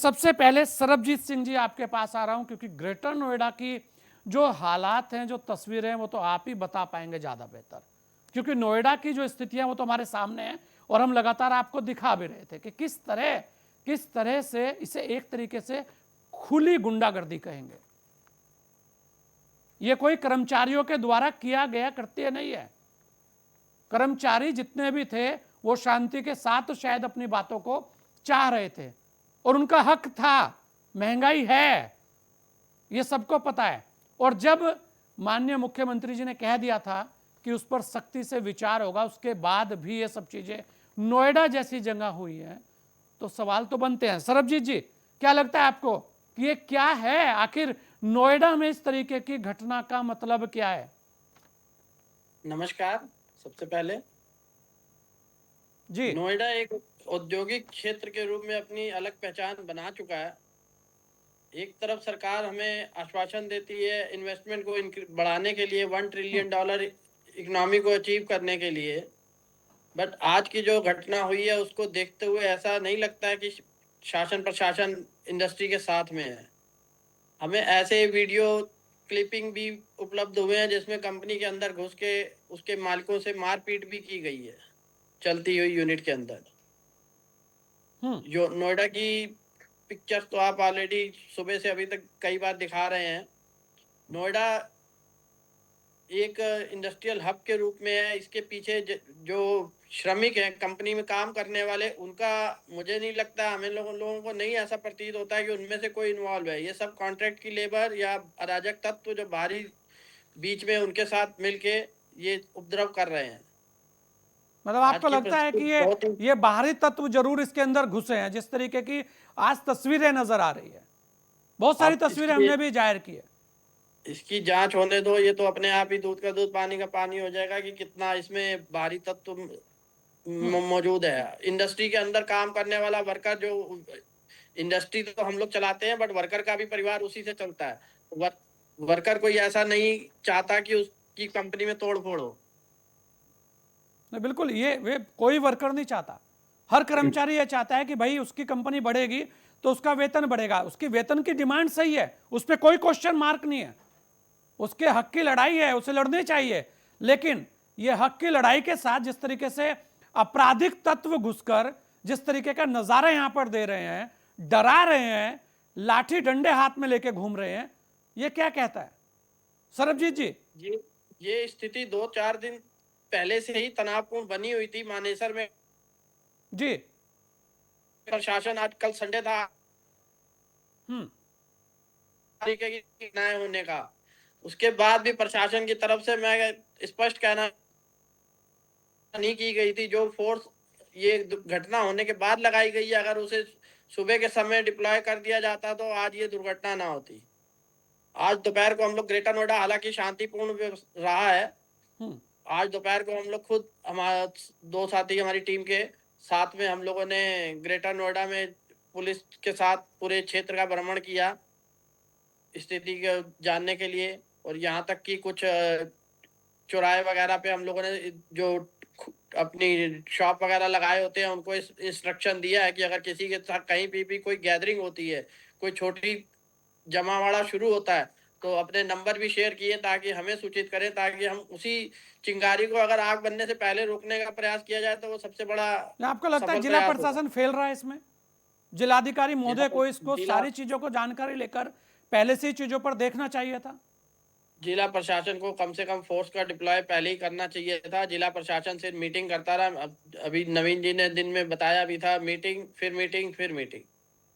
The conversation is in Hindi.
सबसे पहले सरबजीत सिंह जी आपके पास आ रहा हूं, क्योंकि ग्रेटर नोएडा की जो हालात हैं, जो तस्वीरें हैं, वो तो आप ही बता पाएंगे ज़्यादा बेहतर, क्योंकि नोएडा की जो स्थितियां वो तो हमारे सामने हैं और हम लगातार आपको दिखा भी रहे थे कि किस तरह से इसे एक तरीके से खुली गुंडागर्दी कहेंगे। ये कोई कर्मचारियों के द्वारा किया गया कृत्य नहीं है। कर्मचारी जितने भी थे वो शांति के साथ शायद अपनी बातों को चाह रहे थे और उनका हक था। महंगाई है, ये सबको पता है। और जब माननीय मुख्यमंत्री जी ने कह दिया था कि उस पर सख्ती से विचार होगा, उसके बाद भी ये सब चीजें नोएडा जैसी जगह हुई है, तो सवाल तो बनते हैं। सरबजीत जी, क्या लगता है आपको कि ये क्या है? आखिर नोएडा में इस तरीके की घटना का मतलब क्या है? नमस्कार। सबसे पहले जी नोएडा एक औद्योगिक क्षेत्र के रूप में अपनी अलग पहचान बना चुका है। एक तरफ सरकार हमें आश्वासन देती है इन्वेस्टमेंट को बढ़ाने के लिए, $1 ट्रिलियन इकोनॉमी को अचीव करने के लिए। बट आज की जो घटना हुई है उसको देखते हुए ऐसा नहीं लगता है कि शासन प्रशासन इंडस्ट्री के साथ में है। हमें ऐसे वीडियो क्लिपिंग भी उपलब्ध हुए हैं जिसमें कंपनी के अंदर घुस के उसके मालिकों से मारपीट भी की गई है चलती हुई यूनिट के अंदर। हम्म जो नोएडा की पिक्चर्स तो आप ऑलरेडी सुबह से अभी तक कई बार दिखा रहे हैं। नोएडा एक इंडस्ट्रियल हब के रूप में है। इसके पीछे जो श्रमिक हैं कंपनी में काम करने वाले, उनका मुझे नहीं लगता, हमें लोगों को नहीं ऐसा प्रतीत होता है कि उनमें से कोई इन्वॉल्व है। ये सब कॉन्ट्रैक्ट की लेबर या अराजक तत्व जो बाहरी बीच में उनके साथ मिलके ये उपद्रव कर रहे हैं। मतलब आज आपको की लगता है कि परिस्थिति ये बहुत ही ये बाहरी तत्व जरूर इसके अंदर घुसे हैं, जिस तरीके की आज तस्वीरें नजर आ रही है। बहुत सारी आप तस्वीरें इसकी हमने भी जाहिर की है। इसकी जांच होने दो। ये तो अपने आप ही दूध का दूध पानी का पानी हो जाएगा कि कितना इसमें बाहरी तत्व मौजूद है। इंडस्ट्री के अंदर काम करने वाला वर्कर, जो इंडस्ट्री तो हम लोग चलाते हैं बट वर्कर का भी परिवार उसी से चलता है। वर्कर कोई ऐसा नहीं चाहता कि उसकी कंपनी में तोड़ फोड़ हो। नहीं, बिल्कुल, ये वे कोई वर्कर नहीं चाहता। हर कर्मचारी ये चाहता है कि भाई उसकी कंपनी बढ़ेगी तो उसका वेतन बढ़ेगा। उसकी वेतन की डिमांड सही है, उस पर कोई क्वेश्चन मार्क नहीं है। उसके हक की लड़ाई है, उसे लड़नी चाहिए। लेकिन ये हक की लड़ाई के साथ जिस तरीके से आपराधिक तत्व घुसकर जिस तरीके का नजारा यहां पर दे रहे हैं, डरा रहे हैं, लाठी डंडे हाथ में लेके घूम रहे हैं, ये क्या कहता है सरबजीत जी? ये स्थिति 2-4 दिन पहले से ही तनावपूर्ण बनी हुई थी मानेसर में। जी। प्रशासन, आज कल संडे था, हम्म तरीके की घटनाएं होने का, उसके बाद भी प्रशासन की तरफ से मैं स्पष्ट कहना नहीं की गई थी। जो फोर्स ये घटना होने के बाद लगाई गई है, अगर उसे सुबह के समय डिप्लॉय कर दिया जाता तो आज ये दुर्घटना ना होती। आज दोपहर को हम लोग ग्रेटर नोएडा, हालांकि शांतिपूर्ण रहा है। हम्म आज दोपहर को हम लोग खुद, हमारा दो साथी हमारी टीम के साथ में, हम लोगों ने ग्रेटर नोएडा में पुलिस के साथ पूरे क्षेत्र का भ्रमण किया स्थिति को जानने के लिए। और यहाँ तक कि कुछ चौराहे वगैरह पे हम लोगों ने जो अपनी शॉप वगैरह लगाए होते हैं उनको इंस्ट्रक्शन दिया है कि अगर किसी के साथ कहीं भी कोई गैदरिंग होती है, कोई छोटी जमावाड़ा शुरू होता है, तो अपने नंबर भी शेयर किए ताकि हमें सूचित करें, ताकि हम उसी चिंगारी को अगर आग बनने से पहले रोकने का प्रयास किया जाए तो वो सबसे बड़ा आपको लगता है सफल जिला प्रयास होगा। प्रशासन फेल रहा है इसमें? जिलाधिकारी जिला महोदय को इसको जिला सारी चीजों को जानकारी लेकर पहले से ही चीजों पर देखना चाहिए था। जिला प्रशासन को कम से कम फोर्स का डिप्लॉय पहले ही करना चाहिए था। जिला प्रशासन से मीटिंग करता रहा। अभी नवीन जी ने दिन में बताया भी था, मीटिंग फिर मीटिंग फिर मीटिंग।